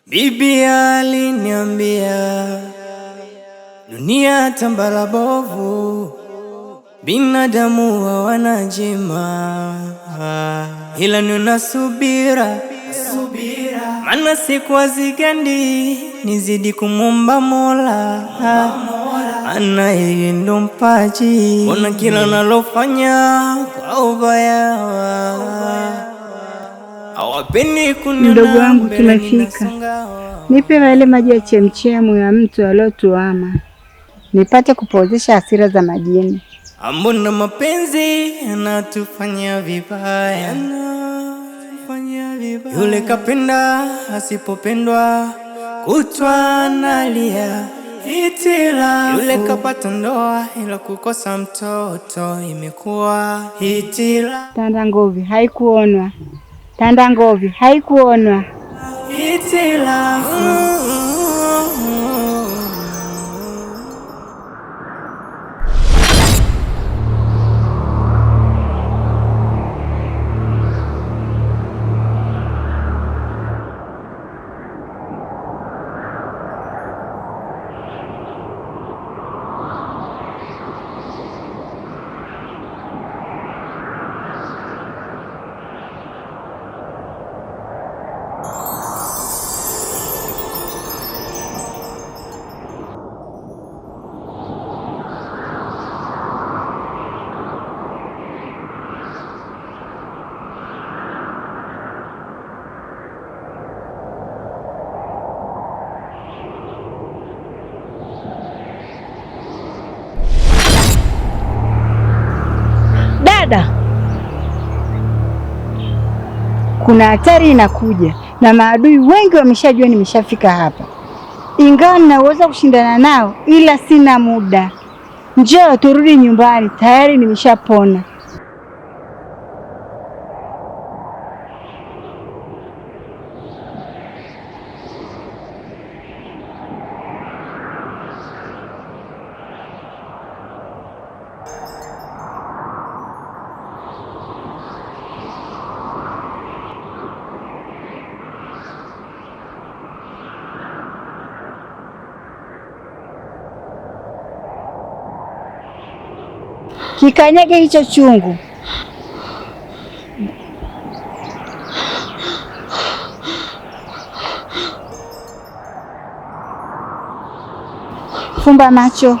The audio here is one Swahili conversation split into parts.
Bibi aliniambia dunia tambala bovu, binadamu hawana jema, ila nina subira, maana siku hazigandi, nizidi kumwomba Mola, ana yeye ndo mpaji. Mbona kila nalofanya kwa ubaya, hawapendi kuniona. Mdogo wangu, tumefika. Nipe yale maji ya chemchemu ya mtu aliotuama, nipate kupozesha hasira za majini. Mbona mapenzi yanatufanya vibaya, yule kapenda asipopendwa kutwa nalia hitila, yule kapata ndoa ila kukosa mtoto imekuwa hitila. Tanda ngovi haikuonwa, tanda ngovi haikuonwa hitila. Dada, kuna hatari inakuja na maadui wengi wameshajua nimeshafika hapa. Ingawa ninaweza kushindana nao, ila sina muda. Njoo turudi nyumbani, tayari nimeshapona. Kikanyage hicho chungu. Fumba macho.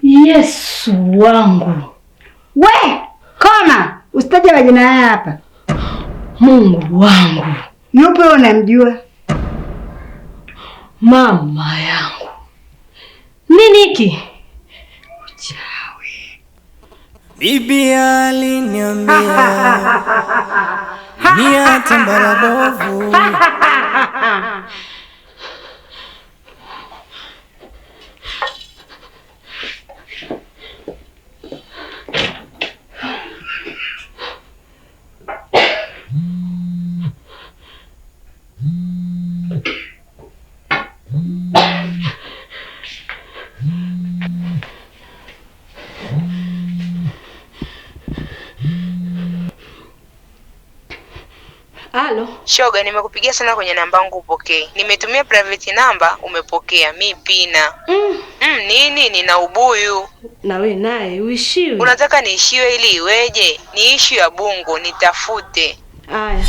Yesu wangu. We, koma, usitaje majina haya hapa. Mungu wangu. Yupo unamjua? Mama yangu. Nini hiki? Uchawi. Bibi aliniambia dunia tambala bovu. Halo. Shoga, nimekupigia sana kwenye namba yangu upokee. Nimetumia private number umepokea. Mi pina. Nini? Nina ubuyu. Na we naye uishiwe. Unataka niishiwe ili iweje? Ni issue ya Bungu, nitafute. Aya.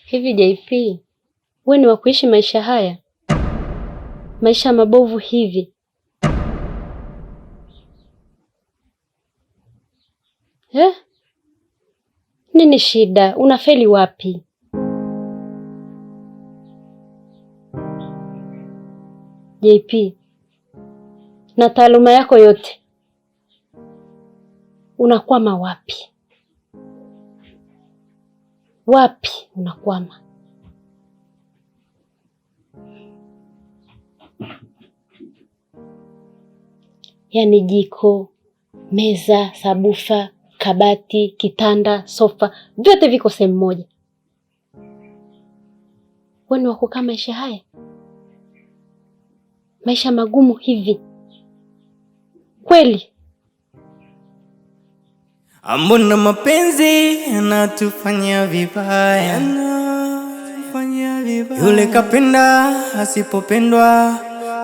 Hivi JP, wewe ni wa kuishi maisha haya, maisha mabovu hivi? Nini shida? Unafeli wapi? JP, na taaluma yako yote unakwama wapi? Wapi unakwama? Yaani jiko, meza, sabufa, kabati, kitanda, sofa, vyote viko sehemu moja. Wewe ni wa kukaa maisha haya, maisha magumu hivi kweli? Mbona mapenzi yanatufanya vibaya, yule kapenda asipopendwa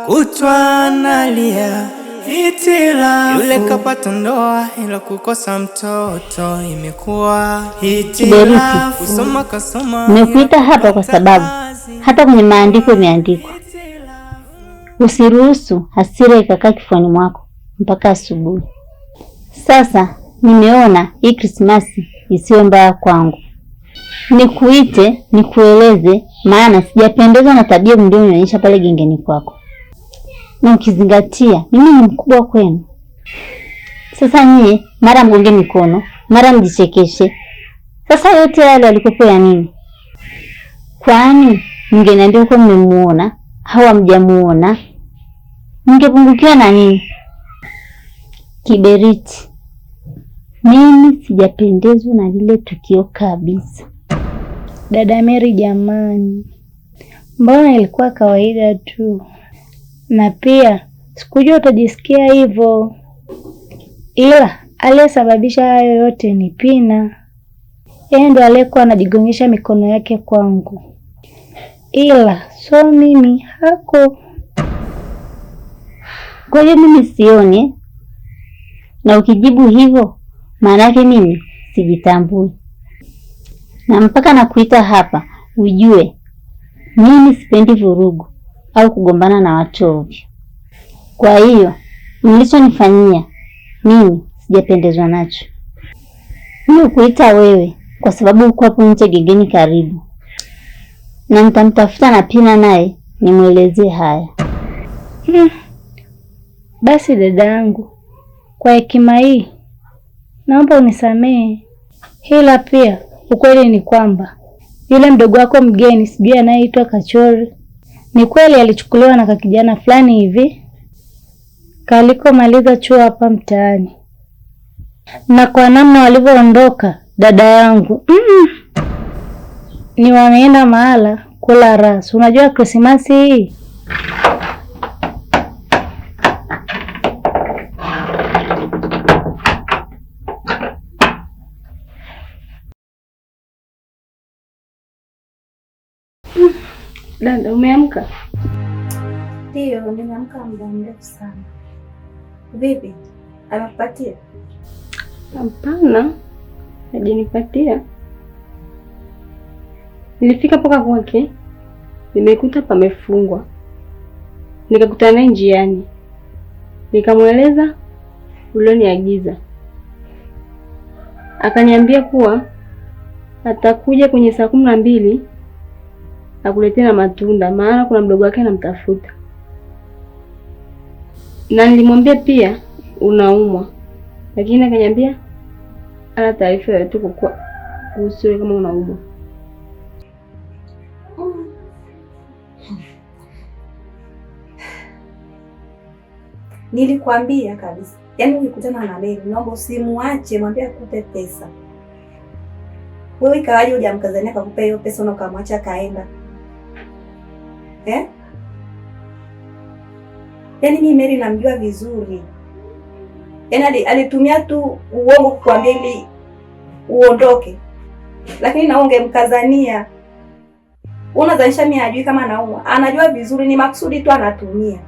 kutwa analia hitilafu, yule kapata ndoa ila kukosa mtoto imekuwa hitilafu. Soma kasoma, nimekuita hapa kwa sababu hata kwenye maandiko imeandikwa, usiruhusu hasira ikakaa kifuani mwako mpaka asubuhi. Sasa nimeona hii Krismasi isiwe mbaya kwangu, nikuite nikueleze, maana sijapendezwa na tabia mlionionyesha pale gengeni kwako, na ukizingatia mimi ni mkubwa kwenu. Sasa nyie mara mgonge mikono, mara mjichekeshe. Sasa yote yale alikopo ya nini? Kwani mngeniambia uko mmemuona au hamjamuona, mngepungukiwa na nini? Kiberiti, mimi sijapendezwa na lile tukio kabisa. Dada Mary jamani, mbona ilikuwa kawaida tu, na pia sikujua utajisikia hivyo, ila aliyesababisha hayo yote ni Pina. Yeye ndo aliyekuwa anajigongesha mikono yake kwangu, ila so mimi hako. Kwa hiyo mimi sioni, na ukijibu hivyo maana yake mimi sijitambui, na mpaka nakuita hapa ujue mimi sipendi vurugu au kugombana na watu ovyo. Kwa hiyo mlichonifanyia mimi sijapendezwa nacho. Mimi kuita wewe kwa sababu uko hapo nje gengeni karibu, na nitamtafuta na Pina naye nimwelezee haya. Basi dada yangu, kwa hekima hii naomba unisamehe, ila pia ukweli ni kwamba yule mdogo wako mgeni sijui anayeitwa Kachori, ni kweli alichukuliwa na kakijana fulani hivi kalikomaliza chuo hapa mtaani, na kwa namna walivyoondoka dada yangu, ni wameenda mahala kula rasu. Unajua Krismasi hii Dada, umeamka? Ndio, nimeamka muda mrefu sana. Vipi? Anakupatia? Hapana, hajanipatia. Nilifika paka kwake, nimekuta pamefungwa. Nikakutana naye njiani, nikamweleza ulioniagiza. Akaniambia kuwa atakuja kwenye saa 12 akuletea na matunda, maana kuna mdogo wake anamtafuta. Na nilimwambia pia unaumwa, lakini akaniambia ana taarifa yoyote kuhusu kama unaumwa. Nilikwambia kabisa, yaani ukikutana na Mary naomba usimuache, mwambie akupe pesa. Wewe ikawaje hujamkazania akakupa hiyo pesa na ukamwacha kaenda? Yaani mimi Mary namjua vizuri. Yaani alitumia tu uongo kukuambia ili uondoke. Lakini na ungemkazania. Unadhanisha mimi hajui kama anaumwa. Anajua vizuri, ni makusudi tu anatumia.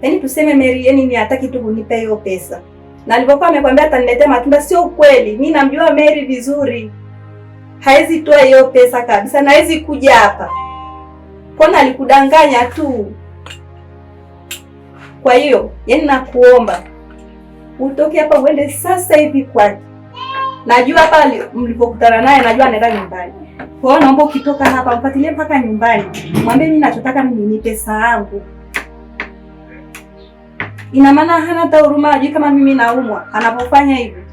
Yaani tuseme Mary yeye ni hataki tu kunipa hiyo pesa. Na alipokuwa amekwambia ataniletea matunda sio ukweli. Mimi namjua Mary vizuri. Haizi toa hiyo pesa kabisa na haizi kuja hapa. Kona alikudanganya tu. Kwa hiyo, yaani nakuomba utoke hapa uende sasa hivi kwake. Najua hapa mlipokutana naye, najua anaenda nyumbani. Kwa hiyo naomba ukitoka hapa mfuatilie mpaka nyumbani. Mwambie mimi nachotaka mimi ni pesa yangu. Ina maana hana hata huruma, ajui kama mimi naumwa anapofanya hivyo.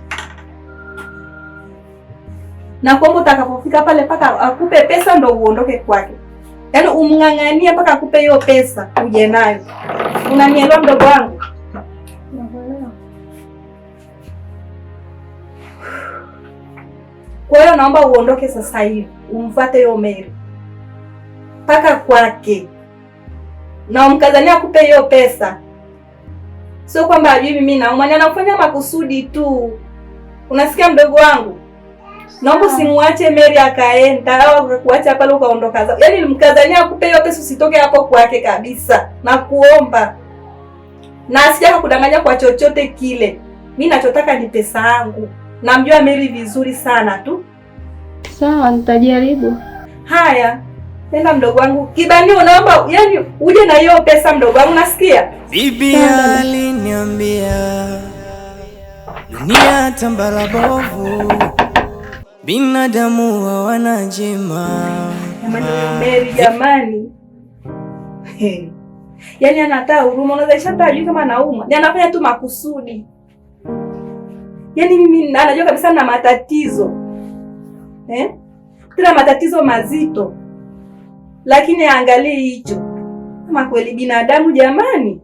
Na kuomba utakapofika pale paka akupe pesa ndo uondoke kwake. Yaani umng'ang'anie mpaka akupe hiyo pesa uje nayo. Unanielewa mdogo wangu? Nakuelewa. Kwa hiyo naomba uondoke sasa hivi, umfuate hiyo Mary mpaka kwake. Na umkazania akupe hiyo pesa. Sio kwamba ajui mimi naumwa, anafanya makusudi tu. Unasikia mdogo wangu? Naomba usimwache Mary akaenda au akakuacha pale ukaondoka. Yaani mkazania akupe hiyo pesa, usitoke hapo kwake kabisa. Nakuomba. Na asija kudanganya kwa chochote kile. Mimi nachotaka ni pesa yangu. Namjua Mary vizuri sana tu. Sawa, nitajaribu. Haya. Nenda mdogo wangu. Kibanio naomba yani uje na hiyo pesa mdogo wangu, nasikia? Bibi aliniambia dunia tambara bovu, binadamu hawana jema. Mary jamani. Yaani anataa huruma, unaweza hata ajui kama anauma. Ni anafanya tu makusudi. Yaani mimi anajua kabisa na matatizo. Tuna matatizo mazito. Lakini angalie hicho. Kama kweli binadamu jamani.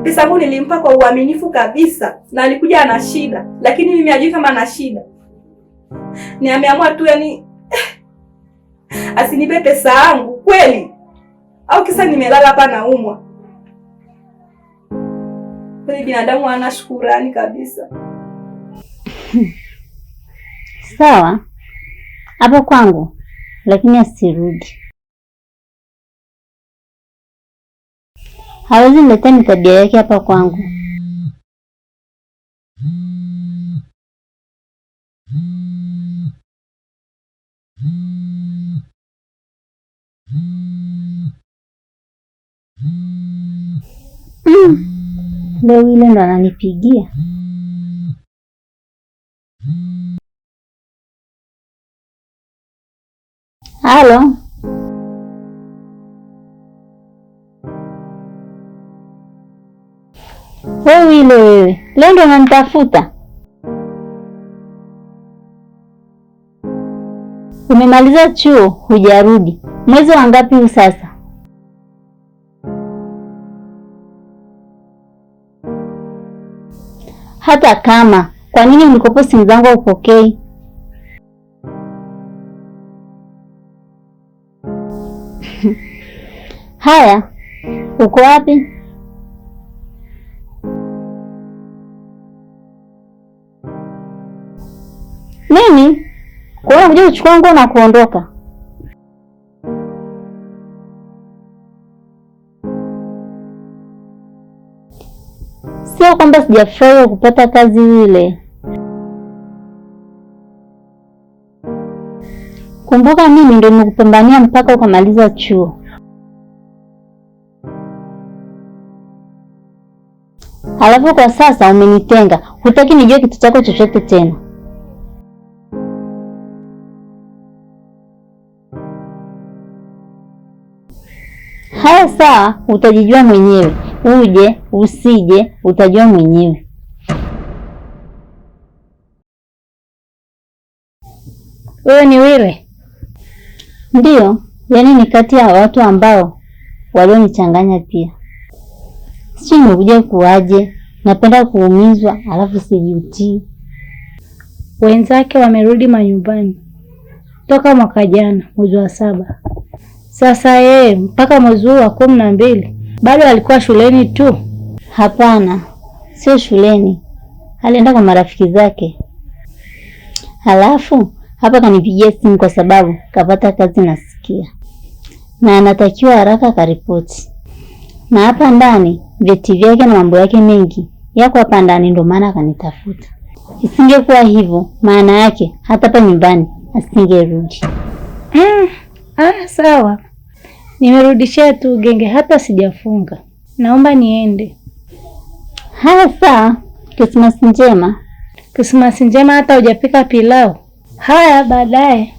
Pesa yangu nilimpa kwa uaminifu kabisa na alikuja ana shida, lakini mimi ajui kama ana shida. Ni ameamua tu yani asinipe pesa yangu kweli. Au kisa nimelala hapa naumwa. Kweli binadamu hana shukrani kabisa. Sawa. Hapo kwangu lakini asirudi. Hawezi niletea tabia yake hapa kwangu. Leo ile ndo ananipigia. Halo. Wewe leo ndo unanitafuta? Umemaliza chuo hujarudi. Mwezi wa ngapi huu sasa? Hata kama, kwa nini unikopo simu zangu upokei? Haya, uko wapi? Nini? Kwa hiyo unakuja kuchukua nguo na kuondoka? Sio kwamba sijafurahi kupata kazi ile. Kumbuka mimi ndio nimekupambania mpaka ukamaliza chuo. Halafu kwa sasa umenitenga. Hutaki nijue kitu chako chochote tena. Haya sawa, utajijua mwenyewe. Uje, usije, utajua mwenyewe. Wewe ni Wile? Ndiyo, yaani ni kati ya watu ambao walionichanganya pia. Sijui nimekuja kuwaje, napenda kuumizwa alafu sijutii. Wenzake wamerudi manyumbani toka mwaka jana mwezi wa 7. Sasa yeye mpaka mwezi wa 12 bado alikuwa shuleni tu. Hapana, sio shuleni. Alienda kwa marafiki zake. Halafu hapa kanipigia simu kwa sababu kapata kazi nasikia. Na anatakiwa haraka karipoti. Na hapa ndani vyeti vyake na mambo yake mengi yako hapa ndani, ndio maana akanitafuta. Isingekuwa hivyo, maana yake hata hapa nyumbani asingerudi. Sawa. Nimerudishia tu genge, hata sijafunga. Naomba niende. Haya sawa. Krismasi njema. Krismasi njema, hata hujapika pilau. Haya baadaye.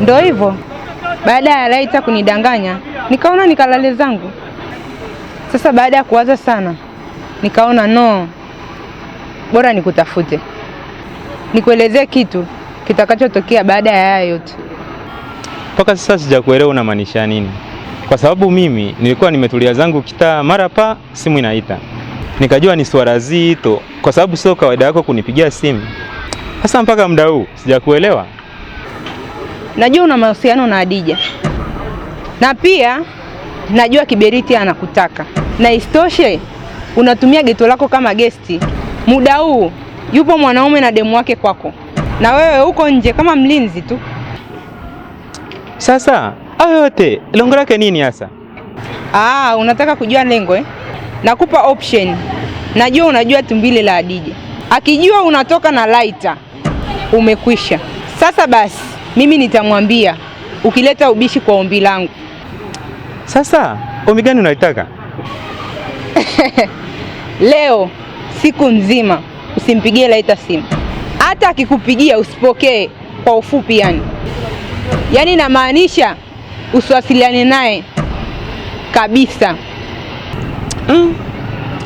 Ndio hivyo. Baada ya Laita kunidanganya, nikaona nikalale zangu. Sasa baada ya kuwaza sana, nikaona no, bora nikutafute, nikuelezee kitu kitakachotokea baada ya haya yote. Mpaka sasa sijakuelewa unamaanisha nini, kwa sababu mimi nilikuwa nimetulia zangu kitaa, mara pa simu inaita, nikajua ni swala zito, kwa sababu sio kawaida yako kunipigia simu. Sasa mpaka muda huu sijakuelewa. Najua una mahusiano na Adija, na pia najua Kiberiti anakutaka, na istoshe unatumia geto lako kama gesti. Muda huu yupo mwanaume na demu wake kwako, na wewe uko nje kama mlinzi tu. Sasa hayo yote lengo lake nini hasa? Unataka kujua lengo eh? Nakupa option. Najua unajua tumbili la Adija. Akijua unatoka na Laita, umekwisha. Sasa basi mimi nitamwambia ukileta ubishi kwa ombi langu. Sasa ombi gani unaitaka? Leo siku nzima usimpigie Laita simu. Hata akikupigia usipokee, kwa ufupi yani. Yaani namaanisha usiwasiliane naye kabisa.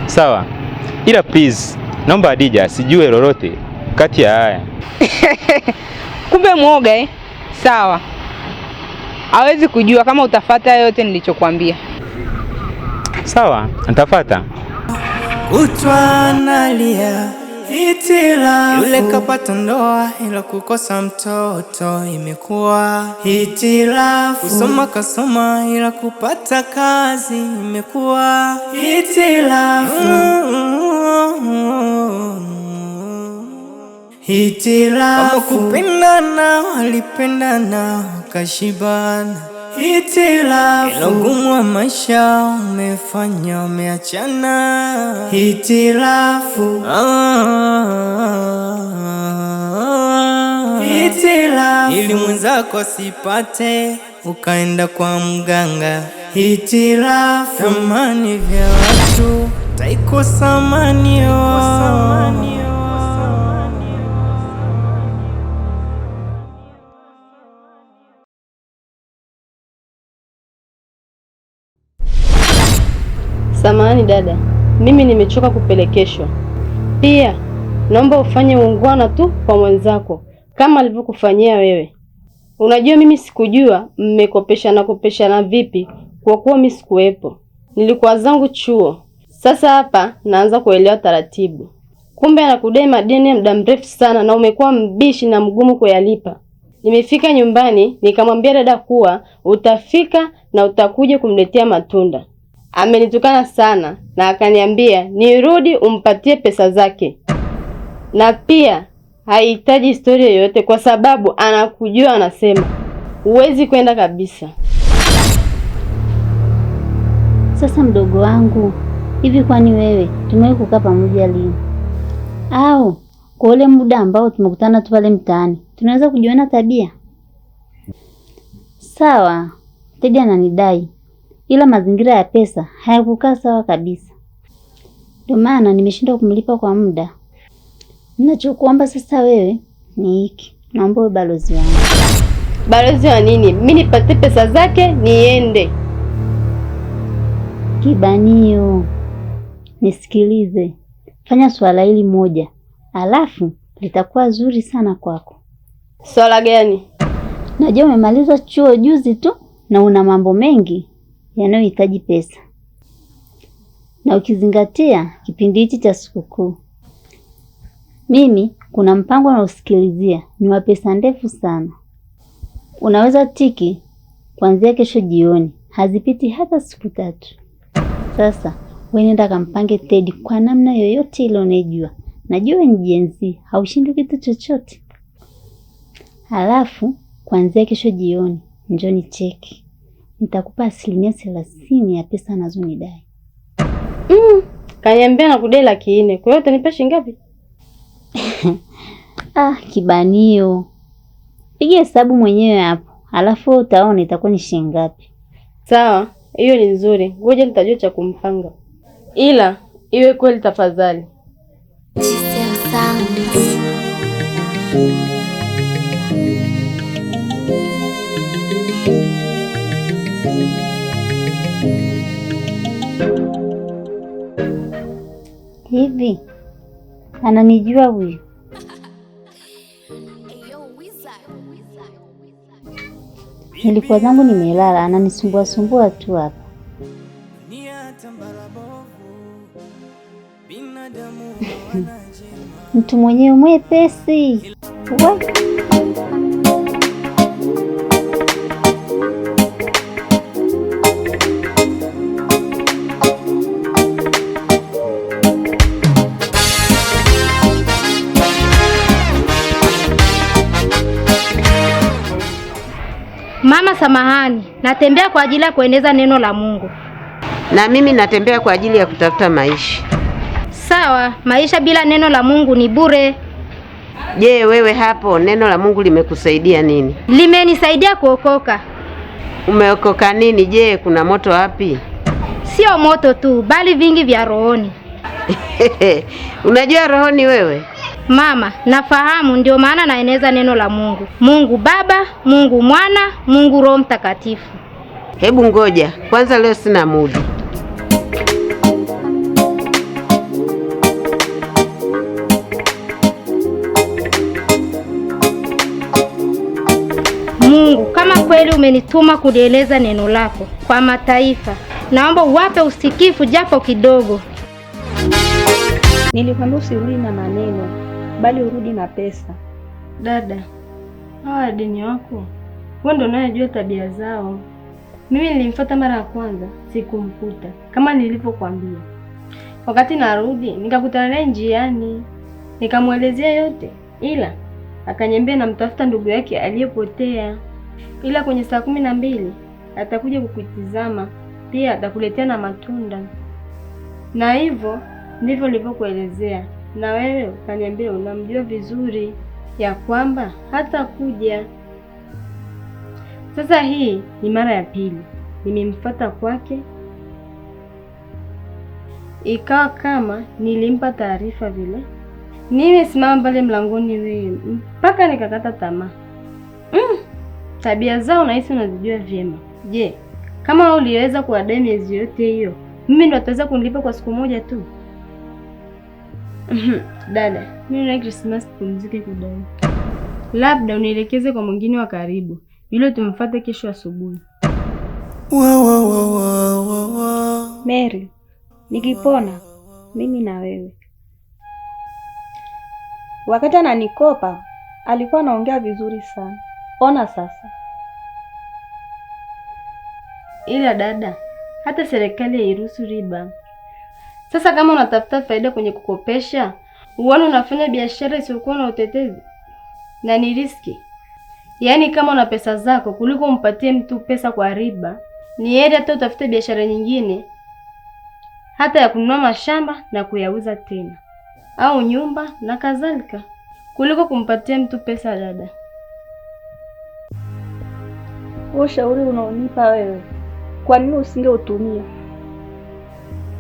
Sawa. Ila please, naomba Adija asijue lolote kati ya haya. Kumbe mwoga eh? Sawa. Hawezi kujua kama utafuata yote nilichokuambia. Sawa, nitafuata. Kutwa nalia hitilafu, yule kapata ndoa ila kukosa mtoto imekuwa hitilafu. Kusoma kasoma ila kupata kazi imekuwa hitilafu. Hitilafu. Kama kupendana walipendana wakashibana. Hitilafu. Ila ugumu wa maisha umefanya umeachana. Hitilafu. Hitilafu. Ili mwenzako asipate ukaenda kwa mganga. Hitilafu. Thamani vya watu taikosa amani. Samahani dada, mimi nimechoka kupelekeshwa. Pia naomba ufanye ungwana tu kwa mwenzako kama alivyokufanyia wewe. Unajua mimi sikujua mmekopeshana vipi, kwa kuwa mimi sikuwepo. Nilikuwa zangu chuo. Sasa hapa naanza kuelewa taratibu. Kumbe anakudai madeni muda mrefu sana na umekuwa mbishi na mgumu kuyalipa. Nimefika nyumbani nikamwambia dada kuwa utafika na utakuja kumletea matunda. Amenitukana sana na akaniambia nirudi umpatie pesa zake. Na pia haihitaji historia yoyote kwa sababu anakujua, anasema huwezi kwenda kabisa. Sasa mdogo wangu, hivi kwani wewe tumewahi kukaa pamoja lini? Au kwa ule muda ambao tumekutana tu pale mtaani tunaweza kujiona tabia? Sawa, Teddy ananidai, ila mazingira ya pesa hayakukaa sawa kabisa. Ndio maana nimeshindwa kumlipa kwa muda. Ninachokuomba sasa wewe ni hiki. Naomba uwe balozi wangu. Balozi wa nini? Mimi nipate pesa zake niende. Kibanio, nisikilize. Fanya swala hili moja, alafu litakuwa zuri sana kwako. Swala gani? Najua umemaliza chuo juzi tu na una mambo mengi yanayohitaji pesa. Na ukizingatia kipindi hichi cha sikukuu, mimi kuna mpango na usikilizia ni wa pesa ndefu sana. Unaweza tiki kuanzia kesho jioni, hazipiti hata siku 3. Sasa wewe nenda kampange Teddy kwa namna yoyote ile unayojua. Najua ni jenzi, haushindi kitu chochote. Halafu kuanzia kesho jioni njoo ni cheki. nitakupa 30% ya pesa anazonidai. Kaniambia nakudai 400,000. Kwa hiyo utanipa shilingi ngapi? Kibanio. Piga hesabu mwenyewe hapo. Alafu utaona itakuwa ni shilingi ngapi. Sawa, hiyo ni nzuri. Ngoja nitajua cha kumpanga. Ila iwe kweli tafadhali. Hivi ananijua huyu? Nilikuwa zangu nimelala, ananisumbua sumbua tu hapa. Mtu mwenyewe mwepesi. Mama, samahani, natembea kwa ajili ya kueneza neno la Mungu. Na mimi natembea kwa ajili ya kutafuta maisha. Sawa, maisha bila neno la Mungu ni bure. Je, wewe hapo neno la Mungu limekusaidia nini? Limenisaidia kuokoka. Umeokoka nini? Je, kuna moto wapi? Sio moto tu, bali vingi vya rohoni. Unajua rohoni wewe? Mama, nafahamu, ndio maana naeneza neno la Mungu. Mungu Baba, Mungu Mwana, Mungu Roho Mtakatifu. Hebu ngoja, kwanza leo sina muda. Mungu, kama kweli umenituma kulieleza neno lako kwa mataifa, naomba uwape usikifu japo kidogo. Nilikwambia usirudi na maneno, bali urudi na pesa. Dada, hawa dini wako, wewe ndio unayejua tabia zao. Mimi nilimfuata mara ya kwanza, sikumkuta kama nilivyokuambia. Wakati narudi, nikakutana naye njiani. Nikamuelezea yote, ila akaniambia namtafuta ndugu yake aliyepotea. Ila kwenye saa 12 atakuja kukutizama, pia atakuletea na matunda. Na hivyo ndivyo nilivyokuelezea. Na wewe ukaniambia unamjua vizuri ya kwamba hata kuja. Sasa hii ni mara ya pili nimemfuata kwake, ikawa kama nilimpa taarifa vile. Nimesimama pale mlangoni wewe mpaka nikakata tamaa. Tabia zao nahisi unazijua vyema. Je, kama uliweza kuwadai miezi yote hiyo, mimi ndo ataweza kunilipa kwa siku moja tu? Dada, mimi na Christmas tupumzike kudai. Labda unielekeze kwa mwingine wa karibu, yule tumfuate kesho asubuhi. Mary, nikipona mimi na wewe. Wakati ananikopa alikuwa anaongea vizuri sana. Ona sasa. Ila dada, hata serikali hairuhusu riba. Sasa kama unatafuta faida kwenye kukopesha, uone unafanya biashara isiyokuwa na utetezi na ni riski. Yaani kama una pesa zako kuliko umpatie mtu pesa kwa riba, ni heri hata utafute biashara nyingine, hata ya kununua mashamba na kuyauza tena, au nyumba na kadhalika, kuliko kumpatia mtu pesa. Dada, ushauri unaonipa wewe, kwa nini usingeutumia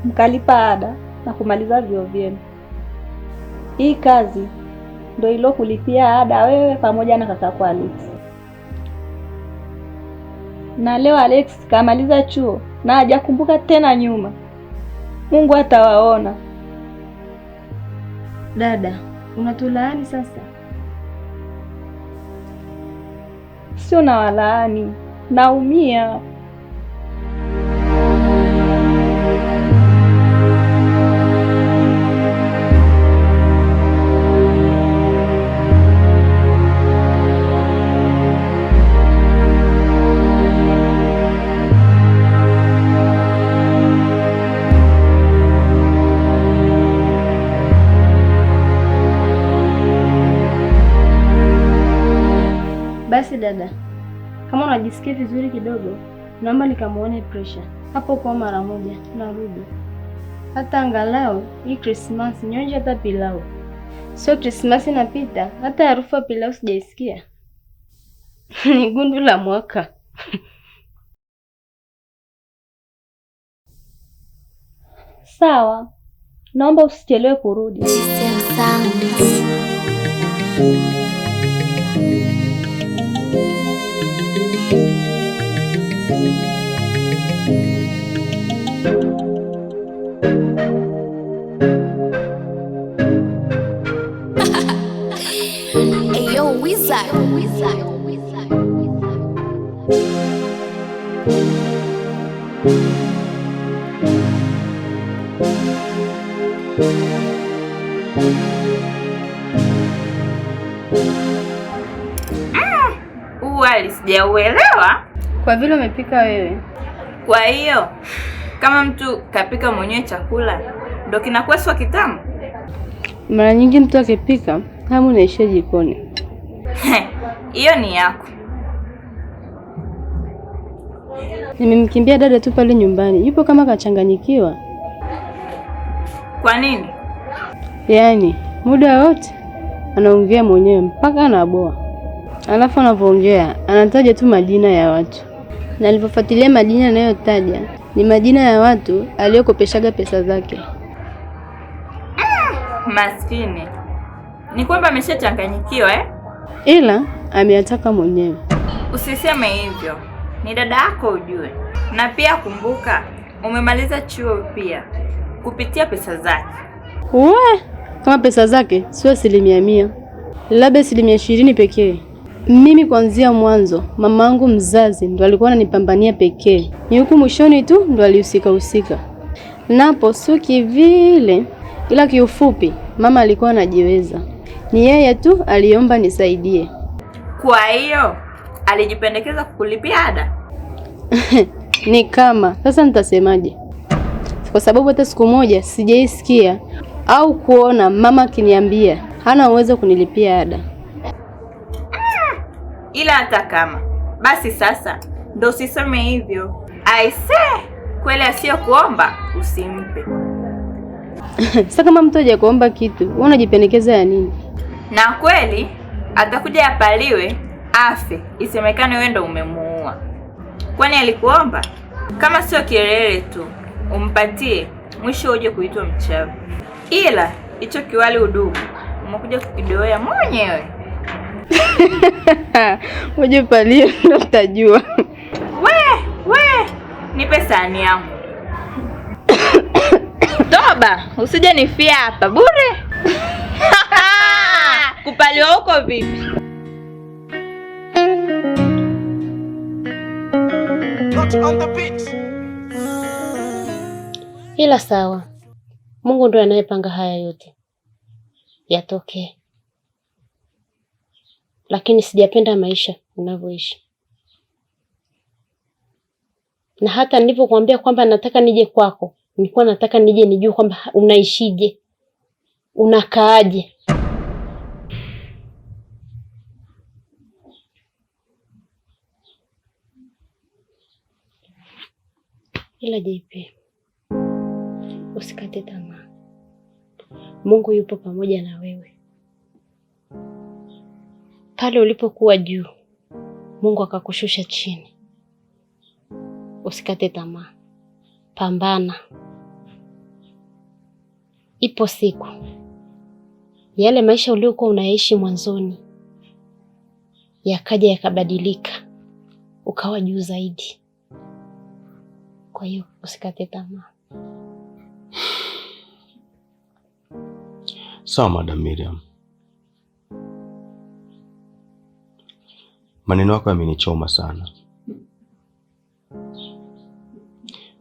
mkalipa ada na kumaliza vyuo vyenu? Hii kazi ndio ilo kulipia ada wewe pamoja na kaka kwa Alex. Na leo Alex kamaliza chuo na hajakumbuka tena nyuma. Mungu atawaona. Dada, unatulaani sasa? Sio na walaani, naumia. Basi dada, kama unajisikia vizuri kidogo, naomba nikamuone Pressure hapo kwa mara moja, narudi. Hata angalau hii Christmas nyonje hata pilau. Sio Christmas inapita, hata harufu ya pilau sijaisikia. Ni gundu la mwaka. Sawa, naomba usichelewe kurudi. Ayo, Wizard. Wali sijauelewa. Kwa vile umepika wewe. Kwa hiyo kama mtu kapika mwenyewe chakula ndo kinakuwa sio kitamu? Mara nyingi mtu akipika hamu inaishia jikoni. Hiyo ni yako. Nimemkimbia dada tu pale nyumbani, yupo kama kachanganyikiwa. Kwa nini? Yaani muda wote anaongea mwenyewe mpaka anaboa. Alafu anavyoongea anataja tu majina ya watu. Na nilipofuatilia majina anayotaja ni majina ya watu aliyokopeshaga pesa zake. Maskini. Ni kwamba ameshachanganyikiwa Ila ameyataka mwenyewe. Usiseme hivyo. Ni dada yako ujue. Na pia kumbuka umemaliza chuo pia kupitia pesa zake. Kama pesa zake sio 100%. Labda 20% pekee. Mimi kuanzia mwanzo mamangu mzazi ndo alikuwa ananipambania pekee. Ni huku mwishoni tu ndo alihusika. Napo sio kivile, ila kiufupi mama alikuwa anajiweza. Ni yeye tu aliomba nisaidie. Kwa hiyo alijipendekeza kukulipia ada? Ni kama sasa nitasemaje? Kwa sababu hata siku moja sijaisikia au kuona mama akiniambia hana uwezo kunilipia ada. Ila hata kama basi sasa ndo usiseme hivyo. Aise, kweli asiyo kuomba usimpe. Sasa kama mtu haja kuomba kitu, wewe unajipendekeza ya nini? Na kweli atakuja apaliwe afe, isemekane wewe ndo umemuua. Kwani alikuomba? Kama sio kelele tu umpatie, mwisho uje kuitwa mchawi. Ila hicho kiwali udugu umekuja kukidoea mwenyewe. Uje palie ndo utajua. We, nipe sahani yangu. Toba, usije nifia hapa bure. Kupaliwa huko vipi? Not on the beat. Ila sawa, Mungu ndiye anayepanga haya yote yatokee, lakini sijapenda maisha unavyoishi. Na hata nilipokuambia kwamba nataka nije kwako, nilikuwa nataka nije nijue kwamba unaishije, unakaaje. Ila JP, usikate tamaa. Mungu yupo pamoja na wewe. Pale ulipokuwa juu, Mungu akakushusha chini. Usikate tamaa. Pambana. Ipo siku yale maisha uliokuwa unaishi mwanzoni yakaja yakabadilika, ukawa juu zaidi. Kwa hiyo usikate tamaa. Sawa Madam Miriam. Maneno yako yamenichoma sana.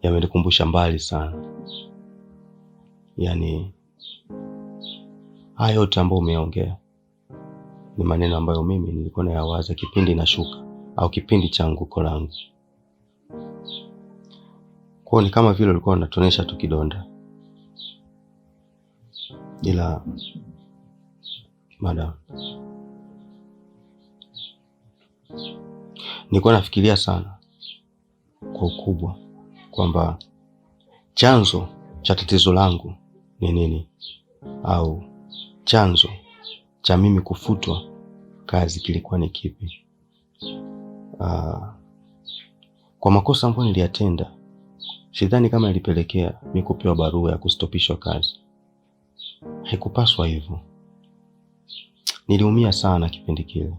Yamenikumbusha mbali sana. Yaani haya yote ambayo umeongea ni maneno ambayo mimi nilikuwa nayawaza kipindi nashuka au kipindi cha anguko langu. Kwa ni kama vile ulikuwa unatonesha tu kidonda. Ila Madam, nilikuwa nafikiria sana kwa ukubwa kwamba chanzo cha tatizo langu ni nini, au chanzo cha mimi kufutwa kazi kilikuwa ni kipi. Kwa makosa ambayo niliyatenda, sidhani kama ilipelekea mimi kupewa barua ya kustopishwa kazi. Haikupaswa hivyo. Niliumia sana kipindi kile.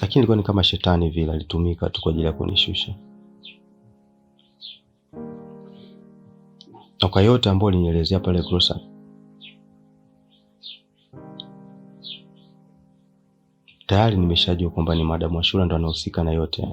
Lakini ilikuwa ni kama shetani vile alitumika tu kwa ajili ya kunishusha. Na kwa yote ambayo alinielezea pale grocery, tayari nimeshajua kwamba ni Madam Ashura ndo anahusika na yote.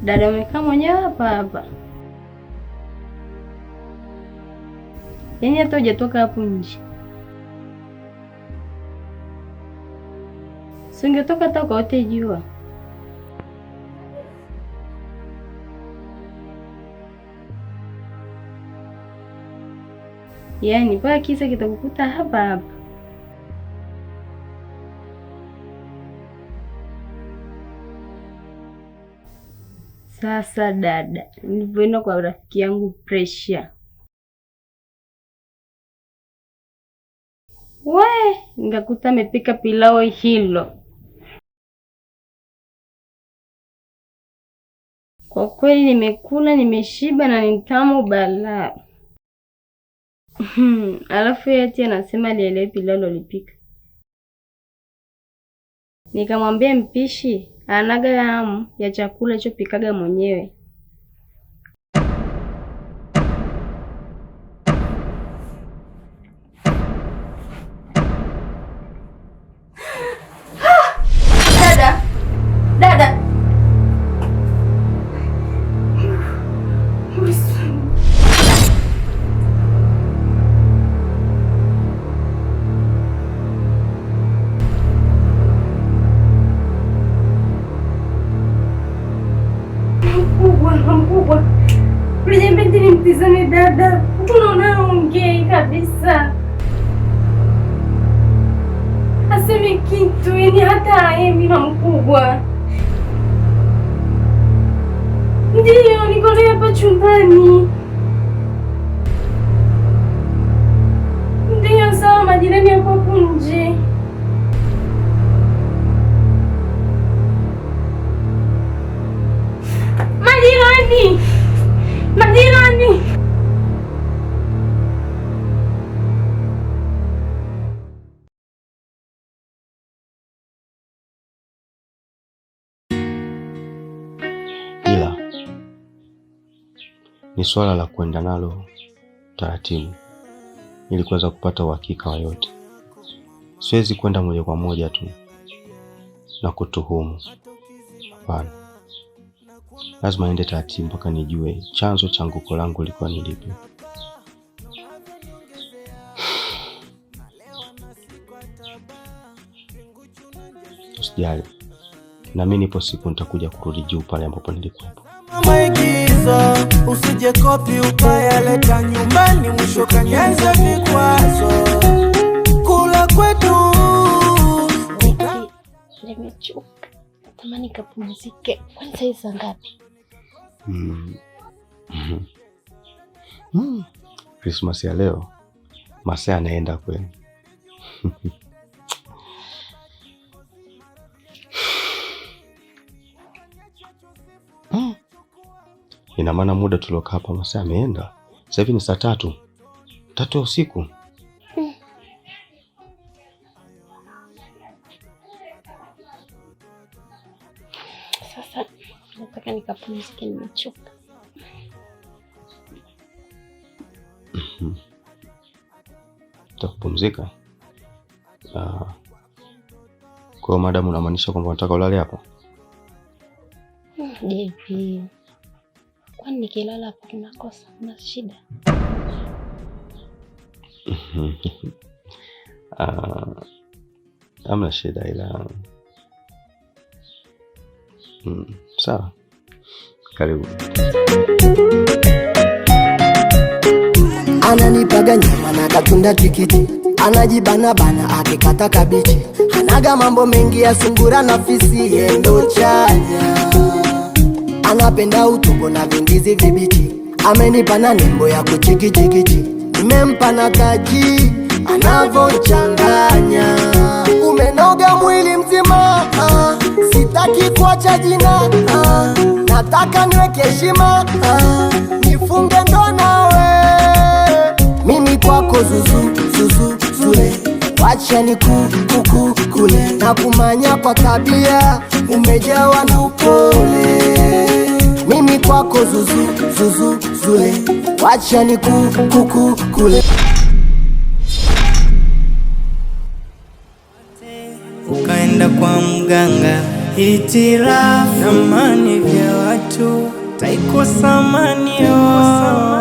Dada amekaa mwenyewe hapa. Yaani hata hujatoka hapo nje. Singetoka hata ukaote jua. Yaani mpaka kisa kitakukuta hapa. Sasa dada, nilipoenda kwa rafiki yangu Pressure, nikakuta amepika pilau hilo. Kwa kweli nimekula, nimeshiba na ni tamu balaa. Alafu yeye anasema alielewa pilau alipika. Nikamwambia mpishi anaga hamu ya chakula chopikaga mwenyewe. Dada. Mkubwa. Ulijembeti ni mtizame dada. Tunaona ongei kabisa. Asemi kitu, yani hata aemi na mkubwa. Ndiyo, niko naye hapa chumbani. Ndiyo, sawa, majirani hapo nje. Majirani. Ila ni swala la kwenda nalo taratibu ili kuweza kupata uhakika wa yote. Siwezi kwenda moja kwa moja tu na kutuhumu. Hapana. Lazima niende taratibu mpaka nijue chanzo cha anguko langu liko ni lipi. Usijali. Na mimi nipo siku nitakuja kurudi juu pale ambapo nilikuwa. Maigizo, usije kopi ukayaleta nyumbani, mwisho kanyanza vikwazo. Kula kwetu. Nimechoka. Natamani kapumzike. Kwani saa saa ngapi? Christmas ya leo masaa yanaenda kweli. Ina maana muda tuliokaa hapa masaa yameenda. Sasa hivi ni saa 3 ya usiku. Sasa nataka nikapumzike, nimechoka. Utakupumzika? Kwa madamu unamaanisha kwamba unataka ulale hapa? JP, kwani nikilala hapo kimakosa na shida? Hamna shida ila sawa. Karibu. Ananipaga nyama na katunda tikiti, anajibana bana akikata kabichi, anaga mambo mengi ya sungura na fisi yendo chanya. Anapenda utumbo na vindizi vibichi, amenipa na nembo ya kuchikichikichi, nimempa na taji anavyochanganya. Umenoga mwili mzima, sitaki kuacha jina, nataka niweke heshima, nifunge ndo nawe. Mimi kwako zuzu zuzu zule, wacha ni kule na kumanya kwa tabia, umejawa na upole. Mimi kwako zuzu zuzu zule, wacha ni kule. Ukaenda kwa mganga, hitilafu, thamani vya watu taikosa manio.